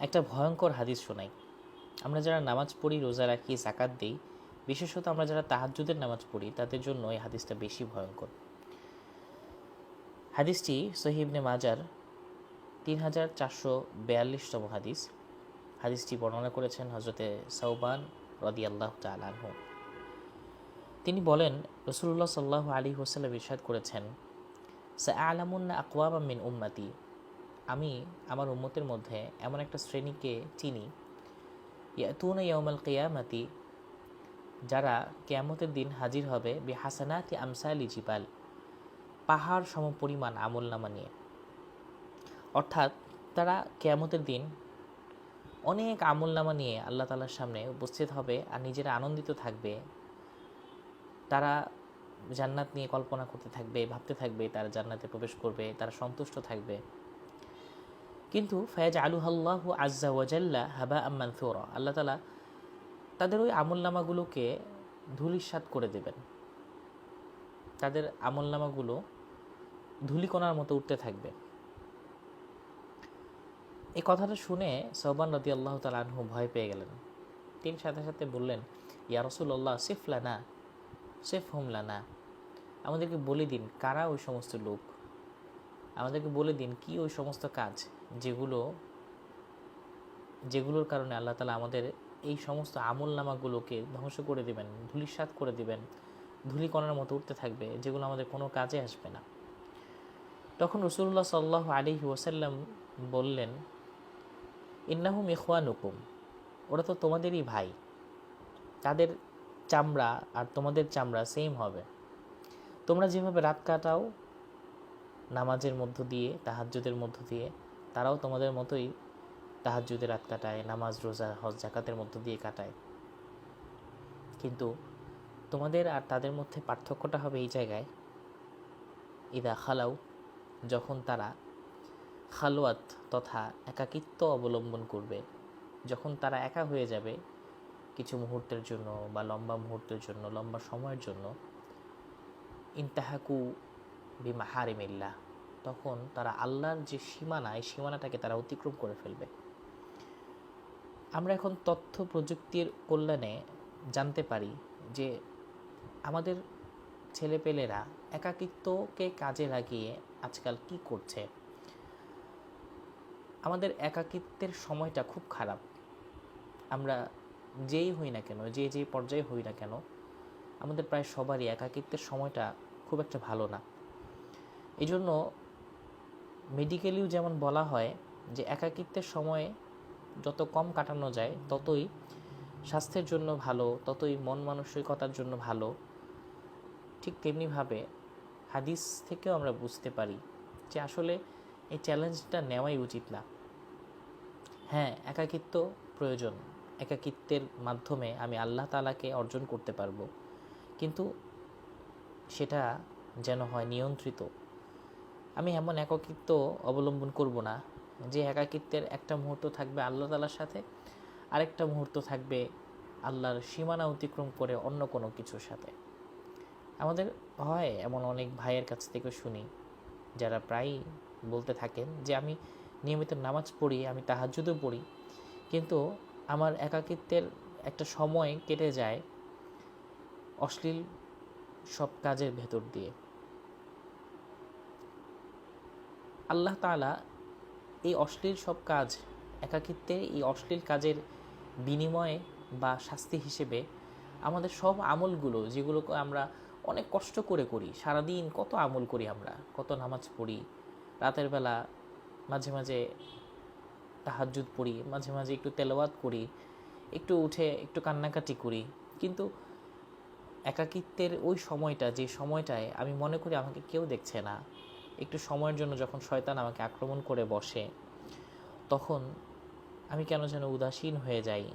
একটা ভয়ঙ্কর হাদিস শোনাই। আমরা যারা নামাজ পড়ি, রোজা রাখি, যাকাত দিই, বিশেষত আমরা যারা তাহাজ্জুদের নামাজ পড়ি, তাদের জন্য এই হাদিসটা বেশি ভয়ঙ্কর। হাদিসটি সহিহ ইবনে মাজার 3442তম হাদিস। হাদিসটি বর্ণনা করেছেন হজরতে সাওবান রাদিয়াল্লাহু তাআলা আনহু। তিনি বলেন, রাসূলুল্লাহ সাল্লাল্লাহু আলাইহি ওয়াসাল্লাম ইরশাদ করেছেন, সাআলামুন্না আকওয়ামান মিন উম্মতি, আমি আমার উম্মতের মধ্যে এমন একটা শ্রেণীকে চিনি, ইয়াতুনা ইয়াউমাল কিয়ামাতি, যারা কিয়ামতের দিন হাজির হবে বিহাসানাতি আমসালি জিবাল, পাহাড় সমপরিমাণ আমলনামা নিয়ে। অর্থাৎ তারা কিয়ামতের দিন অনেক আমলনামা নিয়ে আল্লাহ তাআলার সামনে উপস্থিত হবে আর নিজেরা আনন্দিত থাকবে। তারা জান্নাত নিয়ে কল্পনা করতে থাকবে, ভাবতে থাকবে তারা জান্নাতে প্রবেশ করবে, তারা সন্তুষ্ট থাকবে। কিন্তু ফায়াজআলুহাল্লাহু আযজা ওয়া জাল্লা হাবাআম মানসুরা, আল্লাহ তাআলা তাদের ওই আমলনামাগুলোকে ধূলিসাৎ করে দেবেন। তাদের আমলনামাগুলো ধূলিকণার মতো উঠতে থাকবে। এই কথাটা শুনে সাওবান রাদিয়াল্লাহু তাআলা আনহু ভয় পেয়ে গেলেন। তিনি সাথে সাথে বললেন, ইয়া রাসূলুল্লাহ সিফলানা সিফহুম লানা, আমাদেরকে বলে দিন কারা ওই সমস্ত লোক, আমাদেরকে বলে দিন কি ওই সমস্ত কাজ যেগুলোর কারণে আল্লাহ তাআলা আমাদের এই সমস্ত আমলনামাগুলোকে ধ্বংস করে দিবেন, ধূলিসাৎ করে দিবেন, ধূলিকণার মতো উঠতে থাকবে, যেগুলো আমাদের কোনো কাজে আসবে না। তখন রাসূলুল্লাহ সাল্লাল্লাহু আলাইহি ওয়াসাল্লাম বললেন, ইন্নাহুম ইখওয়ানুকুম, ওরা তো তোমাদেরই ভাই, তাদের চামড়া আর তোমাদের চামড়া সেম হবে। তোমরা যেভাবে রাত কাটাও নামাজের মধ্য দিয়ে, তাহাজ্জুদের মধ্য দিয়ে, তারাও তোমাদের মতোই তাহাজ্জুদে রাত কাটায়, নামাজ, রোজা, হজ, যাকাতের মধ্য দিয়ে কাটায়। কিন্তু তোমাদের আর তাদের মধ্যে পার্থক্যটা হবে এই জায়গায়, ইদা খালাউ, যখন তারা খালোয়াত তথা একাকিত্ব অবলম্বন করবে, যখন তারা একা হয়ে যাবে কিছু মুহূর্তের জন্য বা লম্বা মুহূর্তের জন্য, লম্বা সময়ের জন্য, ইনতাহাকু বিমাহারিমিল্লাহ, তখন তারা আল্লাহর যে সীমানা, এই সীমানাটাকে তারা অতিক্রম করে ফেলবে। আমরা এখন তথ্য প্রযুক্তির কল্যাণে জানতে পারি যে আমাদের ছেলেপেলেরা একাকিত্বকে কাজে লাগিয়ে আজকাল কি করছে। আমাদের একাকিত্বের সময়টা খুব খারাপ। আমরা যেই হই না কেন, যে পর্যায়ে হই না কেন, আমাদের প্রায় সবারই একাকিত্বের সময়টা খুব একটা ভালো না। এই জন্য মেডিকেলিও যেমন বলা হয় যে একাকিত্বের সময় যত কম কাটানো যায় ততই স্বাস্থ্যের জন্য ভালো, ততই মন মানসিকতার জন্য ভালো। ঠিক তেমনিভাবে হাদিস থেকেও আমরা বুঝতে পারি যে আসলে এই চ্যালেঞ্জটা নেওয়াই উচিত না। হ্যাঁ, একাকিত্ব প্রয়োজন, একাকিত্বের মাধ্যমে আমি আল্লাহ তাআলাকে অর্জন করতে পারবো, কিন্তু সেটা যেন হয় নিয়ন্ত্রিত। আমি এমন একাকিত্ব অবলম্বন করব না যে একাকিত্বের একটা মুহূর্ত থাকবে আল্লাহ তাআলার সাথে, আরেকটা মুহূর্ত থাকবে আল্লাহর সীমানা অতিক্রম করে অন্য কোনো কিছুর সাথে। আমাদের হয় এমন অনেক ভাইয়ের কাছ থেকে শুনি যারা প্রায়ই বলতে থাকেন যে আমি নিয়মিত নামাজ পড়ি, আমি তাহাজ্জুদও পড়ি, কিন্তু আমার একাকিত্বের একটা সময় কেটে যায় অশ্লীল সব কাজের ভেতর দিয়ে। আল্লাহ তাআলা এই অশ্লীল সব কাজ, একাকিত্বের এই অশ্লীল কাজের বিনিময়ে বা শাস্তি হিসেবে আমাদের সব আমলগুলো, যেগুলো আমরা অনেক কষ্ট করে করি, সারাদিন কত আমল করি, আমরা কত নামাজ পড়ি, রাতের বেলা মাঝে মাঝে তাহাজ্জুদ পড়ি, মাঝে মাঝে একটু তেলাওয়াত করি, একটু উঠে একটু কান্নাকাটি করি, কিন্তু একাকিত্বের ওই সময়টা, যে সময়টায় আমি মনে করি আমাকে কেউ দেখছে না, একটু সময়ের জন্য যখন শয়তান আমাকে আক্রমণ করে বসে, তখন আমি কেন যেন উদাসীন হয়ে যাই।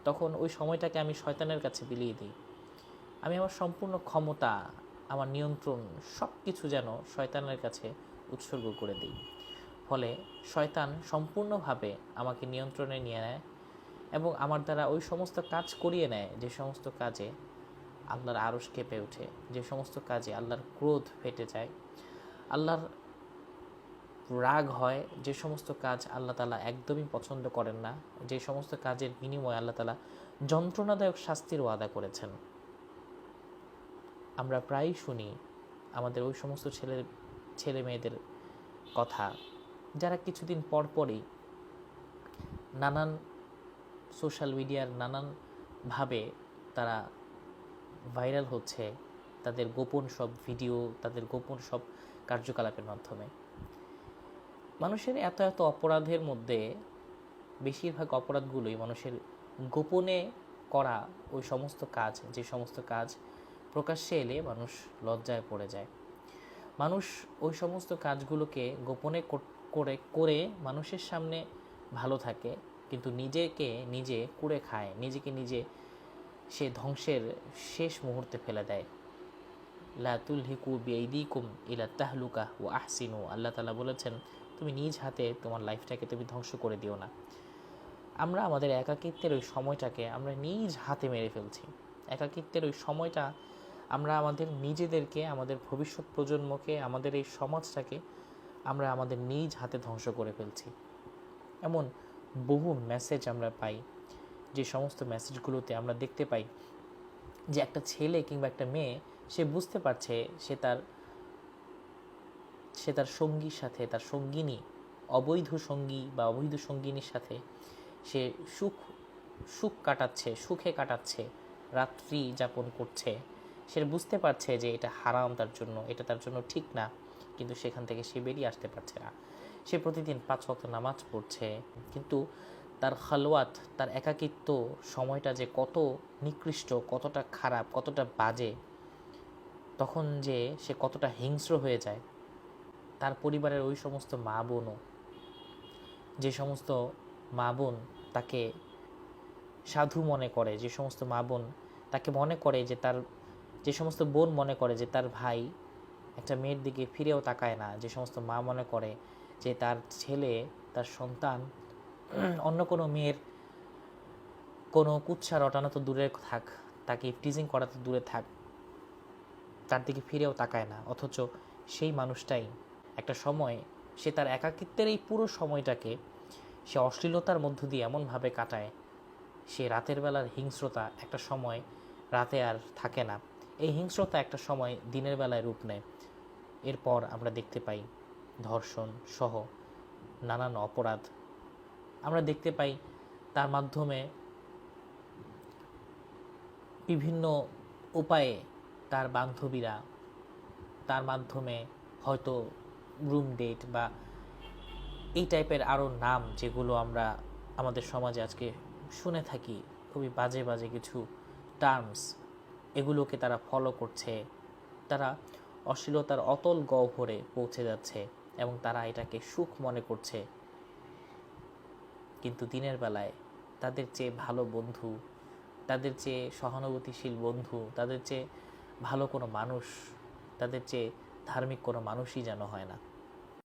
তখন ওই সময়টাকে আমি শয়তানের কাছে বিলিয়ে দিই। আমি আমার সম্পূর্ণ ক্ষমতা, আমার নিয়ন্ত্রণ সব কিছু যেন শয়তানের কাছে উৎসর্গ করে দিই। ফলে শয়তান সম্পূর্ণভাবে আমাকে নিয়ন্ত্রণে নিয়ে নেয় এবং আমার দ্বারা ওই সমস্ত কাজ করিয়ে নেয় যে সমস্ত কাজে আল্লাহর আরশ কেঁপে ওঠে, যে সমস্ত কাজে আল্লাহর ক্রোধ ফেটে যায়, আল্লাহর রাগ হয়, যে সমস্ত কাজ আল্লাহ তাআলা একদমই পছন্দ করেন না, যে সমস্ত কাজের বিনিময়ে আল্লাহ তাআলা যন্ত্রণাদায়ক শাস্তির ওয়াদা করেছেন। আমরা প্রায়ই শুনি আমাদের ওই সমস্ত ছেলে মেয়েদের কথা, যারা কিছুদিন পর পরই নানান সোশ্যাল মিডিয়ার নানানভাবে তারা ভাইরাল হচ্ছে, তাদের গোপন সব ভিডিও, তাদের গোপন সব কার্যকলাপের মাধ্যমে। মানুষের এত এত অপরাধের মধ্যে বেশিরভাগ অপরাধগুলোই মানুষের গোপনে করা ওই সমস্ত কাজ, যে সমস্ত কাজ প্রকাশ্যে এলে মানুষ লজ্জায় পড়ে যায়। মানুষ ওই সমস্ত কাজগুলোকে গোপনে করে করে মানুষের সামনে ভালো থাকে, কিন্তু নিজেকে নিজে কুড়ে খায়, নিজেকে নিজে সে ধ্বংসের শেষ মুহূর্তে ফেলে দেয়। লা তুলহিকু বিআইদিকুম ইলা তাহলুকা ওয়া আহসিনু, আল্লাহ তাআলা বলেছেন তুমি নিজ হাতে তোমার লাইফটাকে তুমি ধ্বংস করে দিও না। আমরা আমাদের একাকিত্বের ওই সময়টাকে আমরা নিজ হাতে মেরে ফেলছি। একাকিত্বের ওই সময়টা আমরা আমাদের নিজেদেরকে, আমাদের ভবিষ্যৎ প্রজন্মকে, আমাদের এই সমাজটাকে আমরা আমাদের নিজ হাতে ধ্বংস করে ফেলছি। এমন বহু মেসেজ আমরা পাই, যে সমস্ত মেসেজগুলোতে আমরা দেখতে পাই যে একটা ছেলে কিংবা একটা মেয়ে সে বুঝতে পারছে সে তার সঙ্গীর সাথে, তার সঙ্গিনী, অবৈধ সঙ্গী বা অবৈধ সঙ্গিনীর সাথে সে সুখে কাটাচ্ছে, রাত্রি যাপন করছে। সে বুঝতে পারছে যে এটা হারাম তার জন্য, এটা তার জন্য ঠিক না, কিন্তু সেখান থেকে সে বেরিয়ে আসতে পারছে না। সে প্রতিদিন 5 ওয়াক্ত নামাজ পড়ছে, কিন্তু তার খালওয়াত, তার একাকিত্ব সময়টা যে কত নিকৃষ্ট, কতটা খারাপ, কতটা বাজে, তখন যে সে কতটা হিংস্র হয়ে যায়। তার পরিবারের ওই সমস্ত মা বোনও, যে সমস্ত মা বোন তাকে সাধু মনে করে, যে সমস্ত মা বোন তাকে মনে করে যে যে সমস্ত বোন মনে করে যে তার ভাই একটা মেয়ের দিকে ফিরেও তাকায় না, যে সমস্ত মা মনে করে যে তার ছেলে, তার সন্তান অন্য কোনো মেয়ের কোনো কুৎসা রটানো তো দূরে থাক, তাকে টিজিং করা তো দূরে থাক, তার দিকে ফিরেও তাকায় না, অথচ সেই মানুষটাই একটা সময় সে তার একাকিত্বের এই পুরো সময়টাকে সে অশ্লীলতার মধ্য দিয়ে এমনভাবে কাটায়, সে রাতের বেলার হিংস্রতা একটা সময় রাতে আর থাকে না, এই হিংস্রতা একটা সময় দিনের বেলায় রূপ নেয়। এরপর আমরা দেখতে পাই ধর্ষণ সহ নানান অপরাধ আমরা দেখতে পাই। তার মাধ্যমে বিভিন্ন উপায়ে তার বান্ধবীরা, তার মাধ্যমে হয়তো রুম ডেট বা এই টাইপের আরও নাম যেগুলো আমরা আমাদের সমাজে আজকে শুনে থাকি, খুবই বাজে বাজে কিছু টার্মস, এগুলোকে তারা ফলো করছে। তারা অশ্লীলতার অতল গহ্বরে পৌঁছে যাচ্ছে এবং তারা এটাকে সুখ মনে করছে, কিন্তু দিনের বেলায় তাদের চেয়ে ভালো বন্ধু, তাদের চেয়ে সহানুভূতিশীল বন্ধু, তাদের চেয়ে ভালো কোনো মানুষ, তাদের চেয়ে ধার্মিক কোনো মানুষই যেন হয় না।